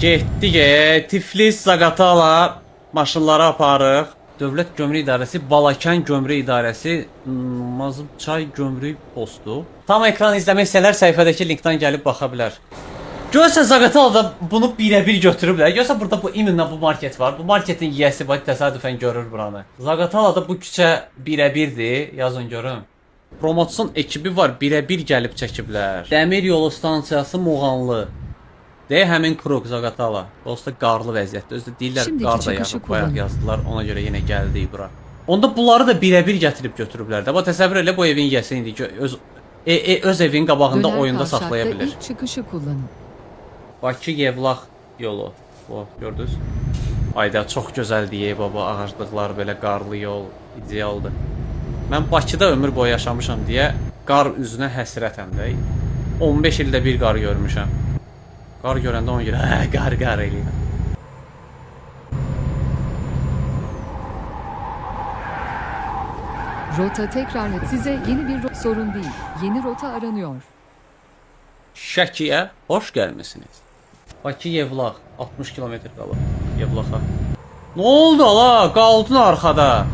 Getdik, Tiflis, Zaqatala maşınları aparıq. Dövlət Gömrük İdarəsi, Balakən Gömrük İdarəsi, Mazımçay Gömrük postu. Tam ekran izləmək istəyənlər səhifədəki linkdən gəlib baxa bilər. Görürsən Zaqatalada bunu birə-bir götürüblər. Görürsən burada bu iminlə bu market var. Bu marketin yiyəsi var, təsadüfən görür buranı. Zaqatalada bu küçə birə-birdir. Yazın görün. Promotsion ekibi var, birə-bir gəlib çəkiblər. Dəmir yolu stansiyası Muğanlı. Deyə həmin Kruk Zaqatala. Dosta qarlı vəziyyətdə. Özü də deyirlər qar da yağıb, bayaq yazdılar. Ona görə yenə gəldik bura. Onda bunları da birə-bir gətirib götürüblər də. Bax təsəvvür elə bu evin yiyəsi indi ki öz evin qabağında oyunda saxlaya bilir. İlk çıkışı kullanın. Bakı Yevlax yolu. Bu gördünüz? Ayda çox gözəldir baba, ağaclıqlar belə qarlı yol idealdır. Mən Bakıda ömür boyu yaşamışam deyə qar üzünə həsrətəm də. 15 ildə bir qar görmüşəm. Qar görəndə ona görə qar eləyirəm. Rota tekrar size yeni bir sorun değil. Yeni rota aranıyor. Şəkiyə hoş gəlmisiniz. Bakı Yevlax 60 kilometr qalır Yevlaxa. Nə oldu ala? Qaldın arxada.